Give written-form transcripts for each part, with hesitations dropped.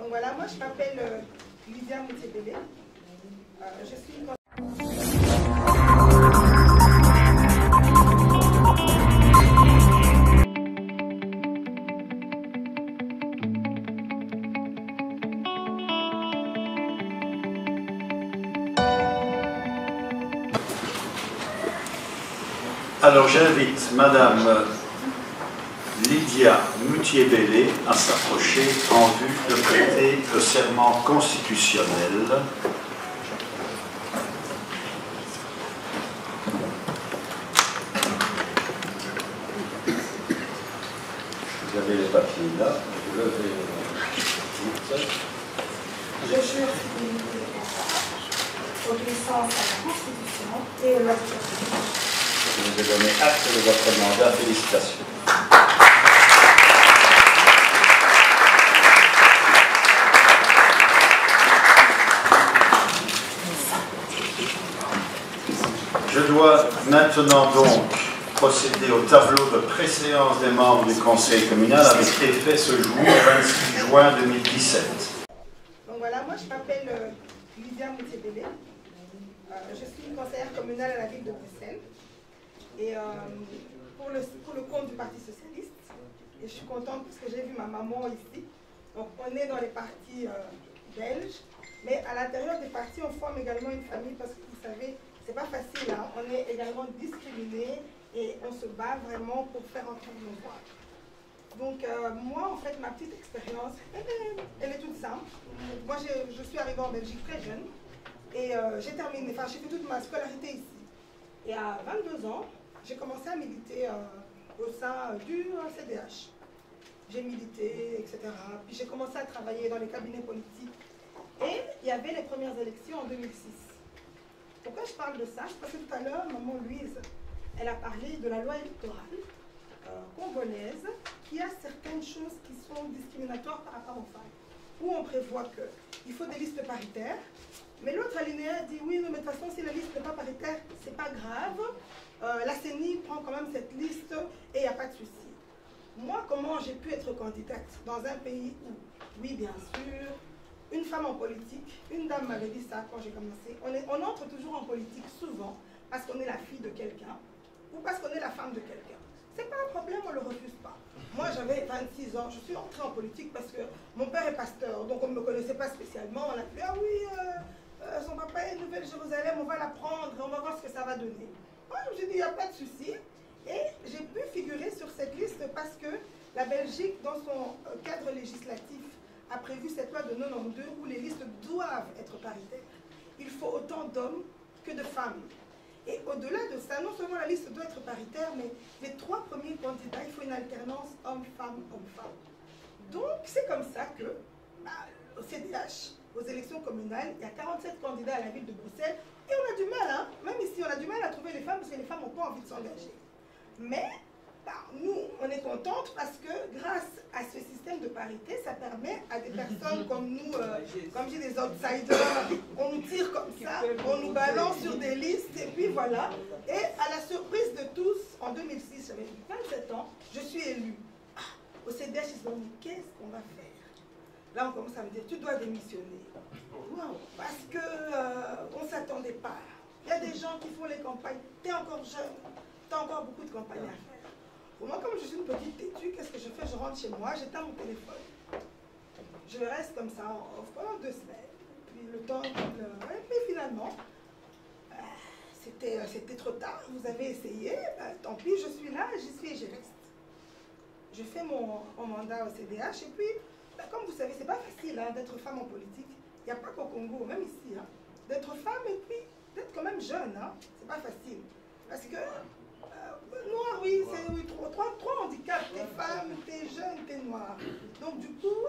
Donc voilà, moi je m'appelle Lydia Moutiébélé. Je suis une... Alors j'invite Madame Lydia Moutiébélé à s'approcher en vue de prêter le serment constitutionnel. Vous avez les papiers là, vous levez vite. Je jure fidélité, obéissance à la Constitution et aux lois du pays. Je vous ai donné acte de votre mandat. Félicitations. Je dois maintenant donc procéder au tableau de préséance des membres du Conseil communal avec effet ce jour, 26 juin 2017. Donc voilà, moi je m'appelle Lydia Moutiébélé. Je suis une conseillère communale à la ville de Bruxelles. Et pour le compte du Parti Socialiste. Et je suis contente parce que j'ai vu ma maman ici. Donc on est dans les partis belges. Mais à l'intérieur des partis, on forme également une famille parce que vous savez, c'est pas facile. Hein. On est également discriminés et on se bat vraiment pour faire entendre nos voix. Donc moi, en fait, ma petite expérience, elle est toute simple. Moi, je suis arrivée en Belgique très jeune. Et j'ai terminé, enfin j'ai fait toute ma scolarité ici. Et à 22 ans, j'ai commencé à militer au sein du CDH. J'ai milité, etc. Puis j'ai commencé à travailler dans les cabinets politiques. Et il y avait les premières élections en 2006. Pourquoi je parle de ça? Parce que tout à l'heure, maman Louise, elle a parlé de la loi électorale congolaise qui a certaines choses qui sont discriminatoires par rapport aux femmes. Où on prévoit qu'il faut des listes paritaires. Mais l'autre alinéa dit oui, mais de toute façon, si la liste n'est pas paritaire, c'est pas grave. La CENI prend quand même cette liste et il n'y a pas de souci. Moi, comment j'ai pu être candidate dans un pays où, oui, bien sûr, une femme en politique, une dame m'avait dit ça quand j'ai commencé, on entre toujours en politique souvent parce qu'on est la fille de quelqu'un ou parce qu'on est la femme de quelqu'un. C'est pas un problème, on ne le refuse pas. Moi, j'avais 26 ans, je suis entrée en politique parce que mon père est pasteur, donc on ne me connaissait pas spécialement. On a fait, ah oui, son papa est Nouvelle-Jérusalem, on va la prendre, on va voir ce que ça va donner. Moi, j'ai dit, il n'y a pas de souci. Et j'ai pu figurer sur cette liste parce que la Belgique, dans son cadre législatif, a prévu cette loi de 92 où les listes doivent être paritaires. Il faut autant d'hommes que de femmes. Et au-delà de ça, non seulement la liste doit être paritaire, mais les 3 premiers candidats, il faut une alternance homme-femme, homme-femme. Donc, c'est comme ça que, au CDH, aux élections communales, il y a 47 candidats à la ville de Bruxelles, et on a du mal, hein, même ici, on a du mal à trouver les femmes parce que les femmes n'ont pas envie de s'engager. Mais, nous, on est contentes parce que grâce à ce système de parité, ça permet à des personnes comme nous, comme j'ai des outsiders, on nous tire comme ça, on nous balance sur des listes, et puis voilà. Et à la surprise de tous, en 2006, j'avais 27 ans, je suis élue. Au CDH, ils se sont dit, qu'est-ce qu'on va faire? Là, on commence à me dire, tu dois démissionner. Wow, parce qu'on ne s'attendait pas. Il y a des gens qui font les campagnes. Tu es encore jeune, tu as encore beaucoup de campagnes à faire. Pour moi, comme je suis une petite têtue, qu'est-ce que je fais? Je rentre chez moi, j'éteins mon téléphone. Je reste comme ça en off pendant 2 semaines. Puis le temps, et puis finalement, c'était trop tard. Vous avez essayé, tant pis, je suis là, j'y suis et j'y reste. Je fais mon mandat au CDH et puis, comme vous savez, c'est pas facile hein, d'être femme en politique. Il n'y a pas qu'au Congo, même ici. Hein, d'être femme et puis d'être quand même jeune, hein, c'est pas facile. Parce que, noir, oui, c'est oui, trois handicaps. T'es femme, t'es jeune, t'es noir. Donc du coup,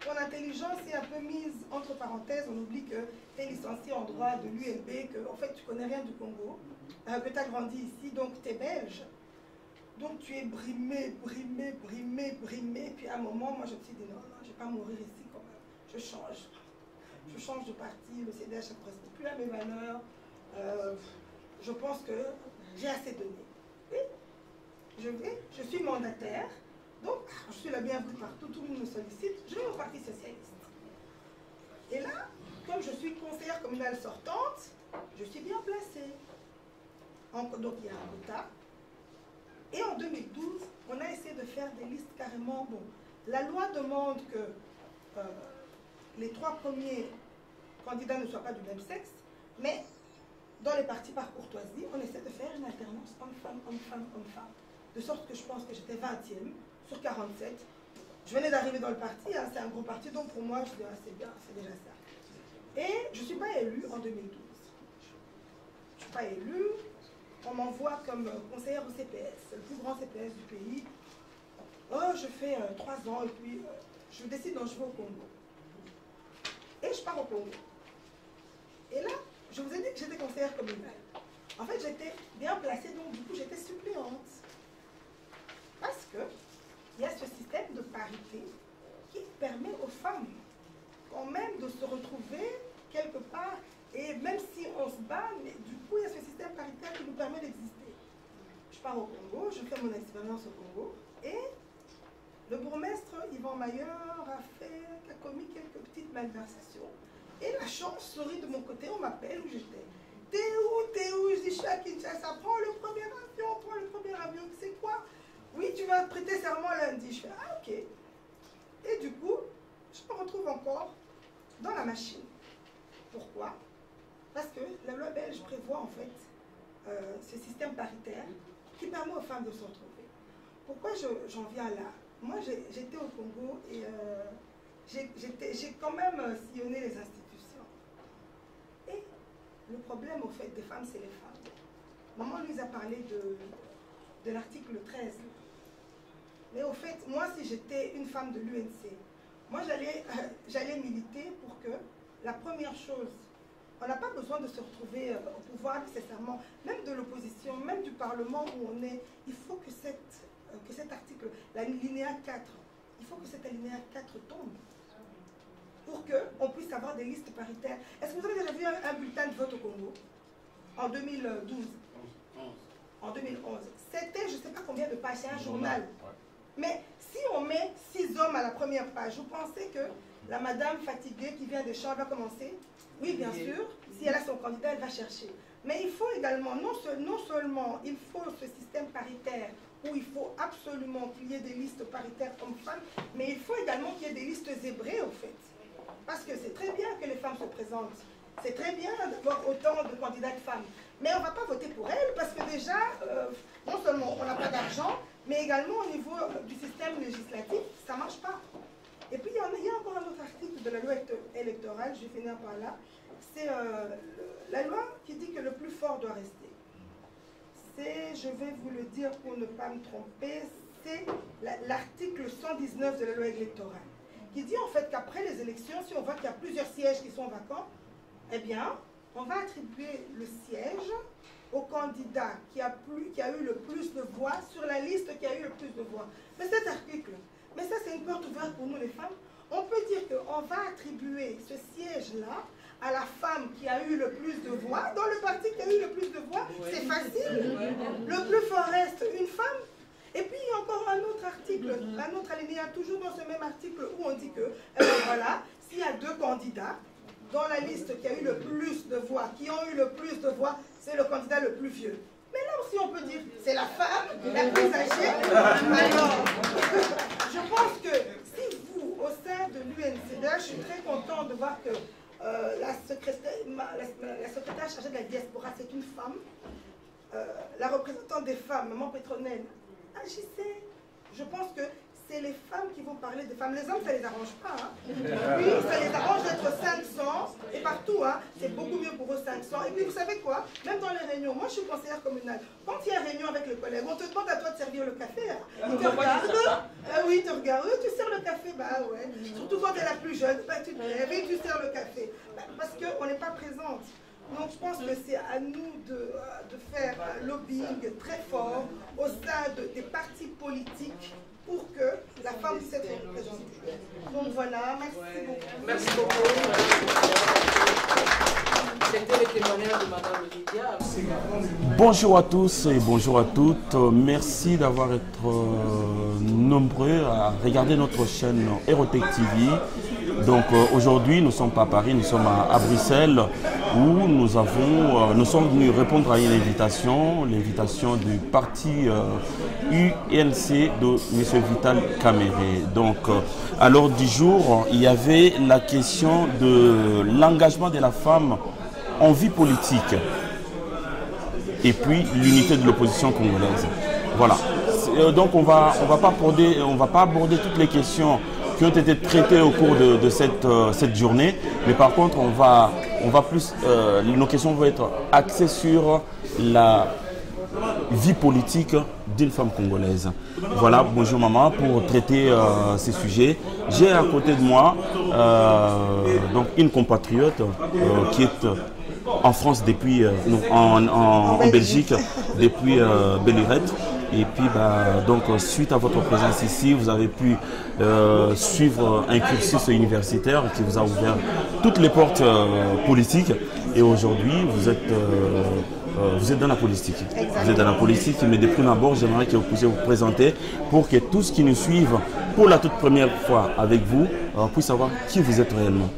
ton intelligence est un peu mise entre parenthèses. On oublie que tu es licencié en droit de l'ULB, que en fait tu connais rien du Congo, que tu as grandi ici, donc tu es belge. Donc tu es brimé. Puis à un moment, moi je me suis dit non, je ne vais pas mourir ici quand même. Je change. Je change de parti, le CDH ne correspond plus à mes valeurs. Je pense que j'ai assez donné. Et je suis mandataire, donc je suis la bienvenue partout, tout le monde me sollicite, je vais au Parti Socialiste. comme je suis conseillère communale sortante, je suis bien placée. Donc il y a un retard. Et en 2012, on a essayé de faire des listes carrément. Bon, la loi demande que les 3 premiers candidats ne soient pas du même sexe, mais dans les partis par courtoisie, on essaie de faire une alternance homme-femme, homme-femme, homme-femme. De sorte que je pense que j'étais 20e sur 47. Je venais d'arriver dans le parti, hein, c'est un gros parti, donc pour moi, je dis, ah, c'est bien, c'est déjà ça. Et je ne suis pas élue en 2012. Je ne suis pas élue. On m'envoie comme conseillère au CPS, le plus grand CPS du pays. Oh, je fais 3 ans et puis je décide donc je vais au Congo. Et je pars au Congo. Et là, je vous ai dit que j'étais conseillère communale. En fait, j'étais bien placée, donc du coup, j'étais suppléante. Parce que il y a ce système de parité qui permet aux femmes quand même de se retrouver quelque part. Et même si on se bat, mais du coup, il y a ce système paritaire qui nous permet d'exister. Je pars au Congo, je fais mon expérience au Congo, et le bourgmestre Yvan Mailleur a commis quelques petites malversations. Et la chance sourit de mon côté, on m'appelle où j'étais. T'es où? Je dis, je suis à Kinshasa, prends le premier avion, c'est quoi? Oui, tu vas prêter serment lundi. Je fais, ah ok. Et du coup, je me retrouve encore dans la machine. Pourquoi? Parce que la loi belge prévoit en fait ce système paritaire qui permet aux femmes de se retrouver. Pourquoi j'en viens là? Moi, j'étais au Congo et j'ai quand même sillonné les institutions. Et le problème, au fait, des femmes, c'est les femmes. Maman nous a parlé de l'article 13. Mais au fait, moi, si j'étais une femme de l'UNC, moi, j'allais militer pour que la première chose, on n'a pas besoin de se retrouver au pouvoir nécessairement, même de l'opposition, même du Parlement où on est. Il faut que cet article, l'alinéa 4, il faut que cet alinéa 4 tombe pour qu'on puisse avoir des listes paritaires. Est-ce que vous avez déjà vu un bulletin de vote au Congo en 2012? En 2011. C'était, je ne sais pas combien de pages, c'est un journal. Mais si on met 6 hommes à la première page, vous pensez que la madame fatiguée qui vient des champs va commencer? Oui, bien sûr. Si elle a son candidat, elle va chercher. Mais il faut également, non seulement il faut ce système paritaire où il faut absolument qu'il y ait des listes paritaires hommes-femmes, mais il faut également qu'il y ait des listes zébrées, au fait. Parce que c'est très bien que les femmes se présentent. C'est très bien d'avoir autant de candidates femmes. Mais on ne va pas voter pour elles parce que déjà, non seulement on n'a pas d'argent, mais également au niveau du système législatif, ça ne marche pas. Et puis il y a encore un autre article de la loi électorale, je vais finir par là, c'est la loi qui dit que le plus fort doit rester. C'est, je vais vous le dire pour ne pas me tromper, c'est l'article 119 de la loi électorale, qui dit en fait qu'après les élections, si on voit qu'il y a plusieurs sièges qui sont vacants, eh bien, on va attribuer le siège au candidat qui a eu le plus de voix sur la liste qui a eu le plus de voix. Mais cet article, mais ça c'est une porte ouverte pour nous les femmes, on peut dire qu'on va attribuer ce siège-là à la femme qui a eu le plus de voix, dans le parti qui a eu le plus de voix, c'est facile. Le plus fort reste une femme. Et puis il y a encore un autre article, un autre alinéa, toujours dans ce même article où on dit que, voilà, s'il y a 2 candidats, dans la liste qui a eu le plus de voix, qui ont eu le plus de voix, c'est le candidat le plus vieux. Mais là aussi on peut dire, c'est la femme la plus âgée. Alors, je pense que si vous, au sein de l'UNCDH, je suis très contente de voir que la secrétaire chargée de la diaspora, c'est une femme. La représentante des femmes, Maman Pétronelle, agissez. Je pense que c'est les femmes qui vont parler des femmes. Les hommes, ça ne les arrange pas. Hein. Oui, ça les arrange d'être 500 et partout. Hein, c'est beaucoup mieux pour eux 500. Et puis vous savez quoi? Même dans les réunions, moi je suis conseillère communale. Quand il y a une réunion avec le collègue, on te demande à toi de servir le café. Hein. Ils te regardent. Oui, ils te regardent. Tu sers le café, bah ouais. Surtout quand tu es la plus jeune, bah, tu te lèves et tu sers le café. Bah, parce qu'on n'est pas présente. Donc je pense que c'est à nous de faire un lobbying très fort au sein des partis politiques pour que la femme puisse être représentée. Donc voilà, merci beaucoup. Merci beaucoup. C'était le témoignage de Madame Lydia. Bonjour à tous et bonjour à toutes. Merci d'avoir été nombreux à regarder notre chaîne Hérotech TV. Donc aujourd'hui, nous ne sommes pas à Paris, nous sommes à Bruxelles, où nous sommes venus répondre à une invitation, l'invitation du parti UNC de M. Vital Kamerhe. Donc à l'ordre du jour, il y avait la question de l'engagement de la femme en vie politique et puis l'unité de l'opposition congolaise. Voilà. Donc on va pas aborder toutes les questions qui ont été traitées au cours de cette journée, mais par contre nos questions vont être axées sur la vie politique d'une femme congolaise. Voilà, bonjour maman, pour traiter ces sujets. J'ai à côté de moi donc une compatriote qui est en France depuis, en Belgique depuis belle lurette. Et puis, donc, suite à votre présence ici, vous avez pu suivre un cursus universitaire qui vous a ouvert toutes les portes politiques. Et aujourd'hui, vous êtes dans la politique. Exactement. Vous êtes dans la politique, mais de prime abord, j'aimerais que vous puissiez vous présenter pour que tous qui nous suivent pour la toute première fois avec vous puissent savoir qui vous êtes réellement.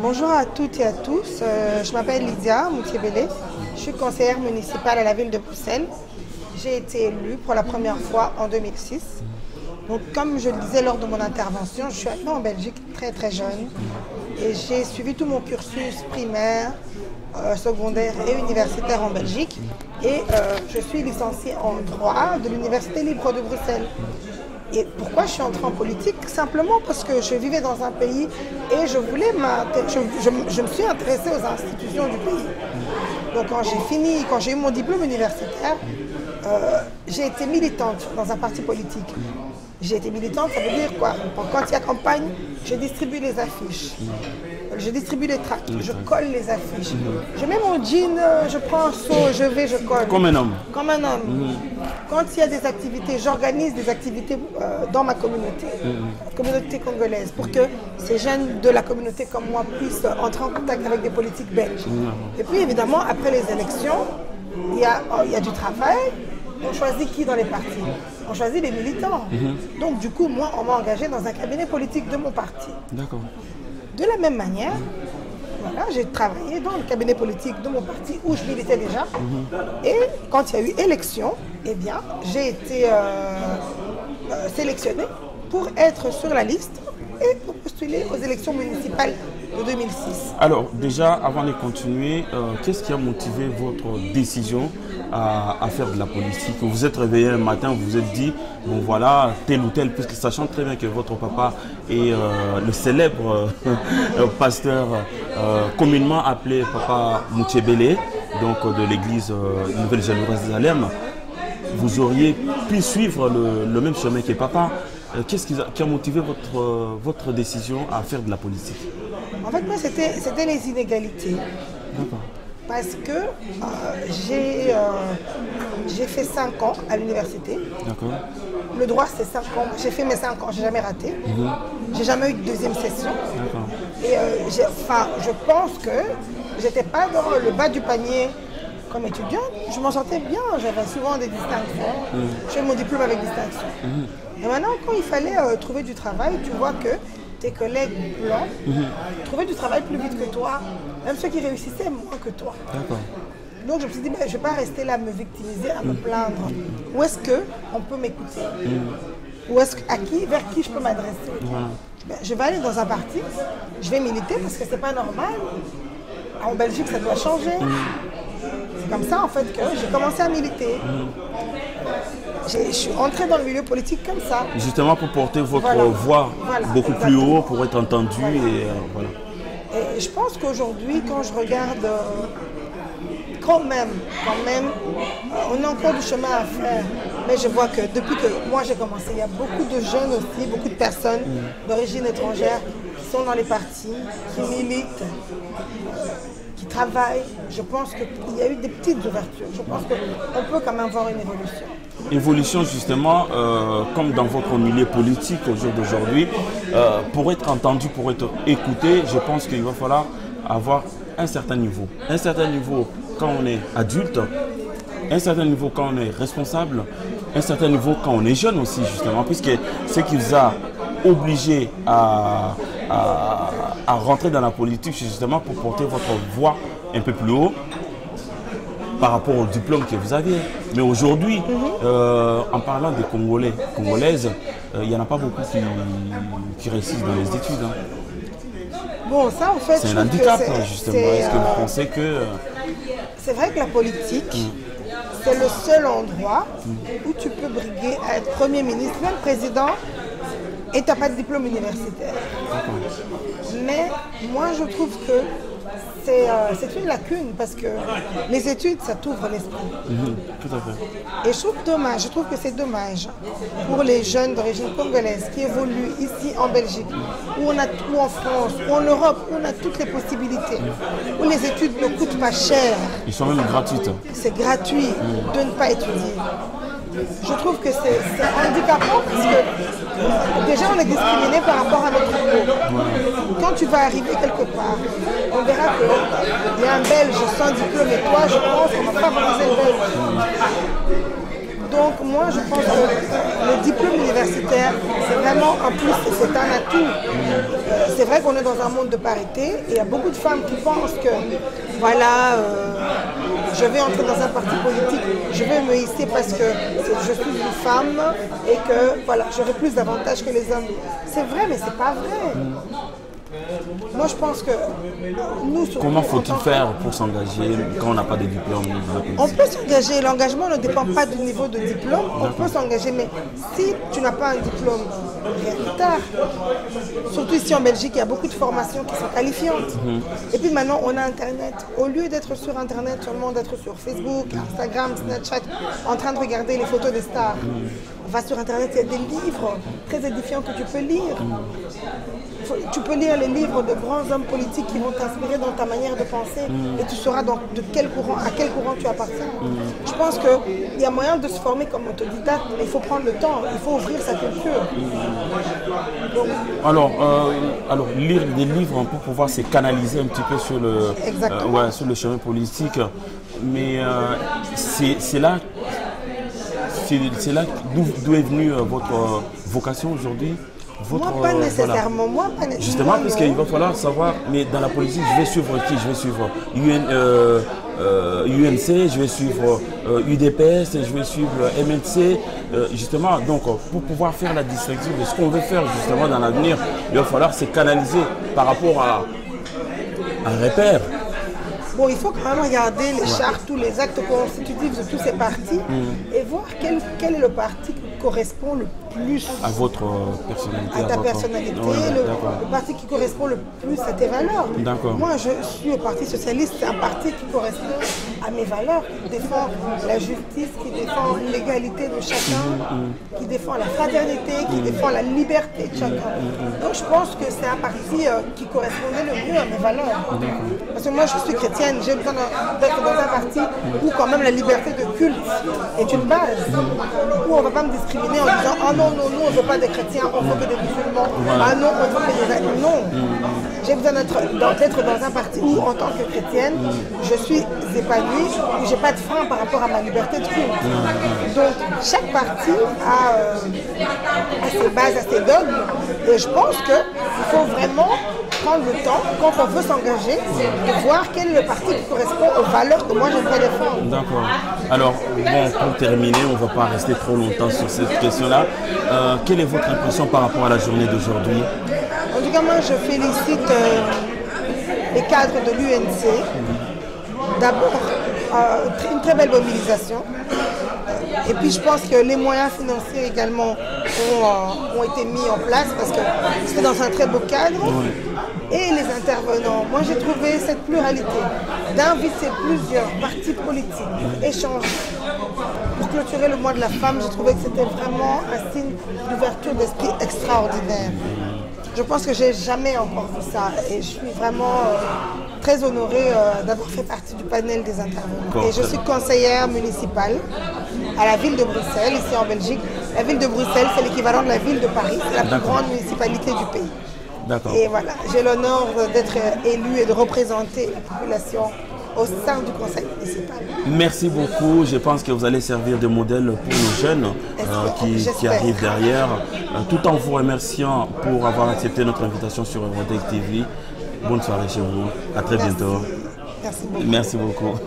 Bonjour à toutes et à tous. Je m'appelle Lydia Moutiébélé. Je suis conseillère municipale à la ville de Bruxelles. J'ai été élue pour la première fois en 2006. Donc, comme je le disais lors de mon intervention, je suis arrivée en Belgique très très jeune et j'ai suivi tout mon cursus primaire, secondaire et universitaire en Belgique. Et je suis licenciée en droit de l'Université libre de Bruxelles. Et pourquoi je suis entrée en politique? Simplement parce que je vivais dans un pays et je voulais je me suis intéressée aux institutions du pays. Donc quand j'ai eu mon diplôme universitaire, j'ai été militante dans un parti politique. J'ai été militante, ça veut dire quoi? Quand il y a campagne, je distribue les affiches, je distribue les tracts, je colle les affiches. Je mets mon jean, je prends un seau, je colle. Comme un homme. Comme un homme. Quand il y a des activités, j'organise des activités dans ma communauté, communauté congolaise, pour que ces jeunes de la communauté comme moi puissent entrer en contact avec des politiques belges. Et puis évidemment, après les élections, il y a du travail. On choisit qui dans les partis? On choisit les militants. Donc du coup, moi, on m'a engagé dans un cabinet politique de mon parti. D'accord. De la même manière, voilà, j'ai travaillé dans le cabinet politique de mon parti où je militais déjà. Et quand il y a eu élection, eh bien, j'ai été sélectionnée pour être sur la liste et pour postuler aux élections municipales de 2006. Alors déjà, avant de continuer, qu'est-ce qui a motivé votre décision à faire de la politique? Vous vous êtes réveillé un matin, vous vous êtes dit, bon voilà, tel ou tel, puisque sachant très bien que votre papa est le célèbre pasteur communément appelé Papa Moutiébélé, donc de l'église Nouvelle Jérusalem, vous auriez pu suivre le même chemin que papa. Qu'est-ce qui a motivé votre décision à faire de la politique? En fait, moi, c'était les inégalités. D'accord. Parce que j'ai fait 5 ans à l'université. D'accord. Le droit, c'est 5 ans. J'ai fait mes 5 ans, j'ai jamais raté. J'ai jamais eu de deuxième session. D'accord. Et je pense que j'étais pas dans le bas du panier comme étudiante. Je m'en sortais bien, j'avais souvent des distinctions. J'ai eu mon diplôme avec distinction. Et maintenant, quand il fallait trouver du travail, tu vois que tes collègues blancs trouvaient du travail plus vite que toi. Même ceux qui réussissaient moins que toi. D'accord. Donc je me suis dit, je ne vais pas rester là à me victimiser, à me plaindre. Où est-ce qu'on peut m'écouter? Vers qui je peux m'adresser? Je vais aller dans un parti, je vais militer parce que c'est pas normal. En Belgique, ça doit changer. C'est comme ça en fait que j'ai commencé à militer. Je suis entrée dans le milieu politique comme ça. Justement pour porter votre voix beaucoup plus haut, pour être entendue. Voilà. Et je pense qu'aujourd'hui, quand je regarde, quand même, on a encore du chemin à faire. Mais je vois que depuis que moi j'ai commencé, il y a beaucoup de jeunes aussi, beaucoup de personnes d'origine étrangère qui sont dans les partis, qui militent, qui travaillent. Je pense qu'il y a eu des petites ouvertures. Je pense qu'on peut quand même voir une évolution. Évolution justement, comme dans votre milieu politique au jour d'aujourd'hui, pour être entendu, pour être écouté, je pense qu'il va falloir avoir un certain niveau. Un certain niveau quand on est adulte, un certain niveau quand on est responsable, un certain niveau quand on est jeune aussi justement, puisque ce qui vous a obligé à à rentrer dans la politique justement pour porter votre voix un peu plus haut par rapport au diplôme que vous aviez. Mais aujourd'hui, en parlant des Congolais, Congolaises, il n'y en a pas beaucoup qui réussissent dans les études. Hein. Bon, ça en fait, c'est un handicap, justement. Est-ce que vous pensez que... C'est vrai que la politique, c'est le seul endroit où tu peux briguer à être Premier ministre, même président, et tu n'as pas de diplôme universitaire. Mais moi, je trouve que c'est une lacune parce que les études, ça t'ouvre l'esprit. Tout à fait. Et je trouve que c'est dommage pour les jeunes d'origine congolaise qui évoluent ici en Belgique, ou en France, ou en Europe, où on a toutes les possibilités, où les études ne coûtent pas cher. Ils sont même gratuites. C'est gratuit de ne pas étudier. Je trouve que c'est handicapant parce que déjà on est discriminé par rapport à notre peau. Quand tu vas arriver quelque part, on verra qu'il y a un Belge sans diplôme et toi, je pense qu'on va favoriser le Belge. Donc moi je pense que le diplôme universitaire c'est vraiment un plus et c'est un atout. C'est vrai qu'on est dans un monde de parité et il y a beaucoup de femmes qui pensent que voilà, je vais entrer dans un parti politique, je vais me hisser parce que je suis une femme et que voilà, j'aurai plus d'avantages que les hommes. C'est vrai mais c'est pas vrai. Moi, je pense que nous... Comment faut-il faire pour s'engager quand on n'a pas de diplôme? On peut s'engager. L'engagement ne dépend pas du niveau de diplôme. On peut s'engager, mais si tu n'as pas un diplôme, rien de tard. Surtout ici en Belgique, il y a beaucoup de formations qui sont qualifiantes. Et puis maintenant, on a Internet. Au lieu d'être sur Internet, seulement d'être sur Facebook, Instagram, Snapchat, en train de regarder les photos des stars, va sur Internet, il y a des livres très édifiants que tu peux lire. Tu peux lire les livres de grands hommes politiques qui vont t'inspirer dans ta manière de penser et tu sauras donc de quel courant, à quel courant tu appartiens. Je pense qu'il y a moyen de se former comme autodidacte, mais il faut prendre le temps, il faut ouvrir sa culture. Donc, alors, lire des livres pour pouvoir se canaliser un petit peu sur le chemin politique, mais c'est là d'où est venue votre vocation aujourd'hui. Moi, pas nécessairement. Voilà. Moi, pas nécessairement. Justement, parce qu'il va falloir savoir, mais dans la politique, je vais suivre qui? Je vais suivre UNC, je vais suivre UDPS, je vais suivre MNC. Justement, donc, pour pouvoir faire la distinction de ce qu'on veut faire justement dans l'avenir, il va falloir se canaliser par rapport à un repère. Bon, il faut quand même regarder les chartes, tous les actes constitutifs de tous ces partis et voir quel est le parti qui correspond le plus à votre personnalité. À ta personnalité, le parti qui correspond le plus à tes valeurs. Moi, je suis au Parti Socialiste, c'est un parti qui correspond à mes valeurs, qui défend la justice, qui défend l'égalité de chacun, qui défend la fraternité, qui défend la liberté de chacun. Donc je pense que c'est un parti qui correspondait le mieux à mes valeurs. Parce que moi, je suis chrétienne, j'ai besoin d'être dans un parti où quand même la liberté de culte est une base, où on ne va pas me discriminer en disant « Ah non, nous on ne veut pas des chrétiens, on veut que des musulmans. Ah non, on veut que des athées. » Non. J'ai besoin d'être dans un parti où, en tant que chrétienne, je suis épanouie, où je n'ai pas de frein par rapport à ma liberté de culte. Donc, chaque parti a ses bases, a ses dogmes. Et je pense qu'il faut vraiment prendre le temps, quand on veut s'engager, de voir quel est le parti qui correspond aux valeurs que moi j'aimerais défendre. D'accord. Alors, bon, pour terminer, on ne va pas rester trop longtemps sur cette question-là. Quelle est votre impression par rapport à la journée d'aujourd'hui? En tout cas, moi, je félicite les cadres de l'UNC. D'abord, une très belle mobilisation. Et puis, je pense que les moyens financiers également ont été mis en place parce que c'était dans un très beau cadre. Et les intervenants, moi j'ai trouvé cette pluralité d'inviter plusieurs partis politiques, échanger pour clôturer le mois de la femme. J'ai trouvé que c'était vraiment un signe d'ouverture d'esprit extraordinaire. Je pense que j'ai jamais encore vu ça et je suis vraiment très honorée d'avoir fait partie du panel des intervenants. Et je suis conseillère municipale à la ville de Bruxelles, ici en Belgique. La ville de Bruxelles, c'est l'équivalent de la ville de Paris, c'est la plus grande municipalité du pays. Et voilà, j'ai l'honneur d'être élue et de représenter la population au sein du conseil municipal. Merci beaucoup. Je pense que vous allez servir de modèle pour nos jeunes qui arrivent derrière. Tout en vous remerciant pour avoir accepté notre invitation sur Eurotech TV. Bonne soirée chez vous. À très bientôt. Merci beaucoup. Merci beaucoup.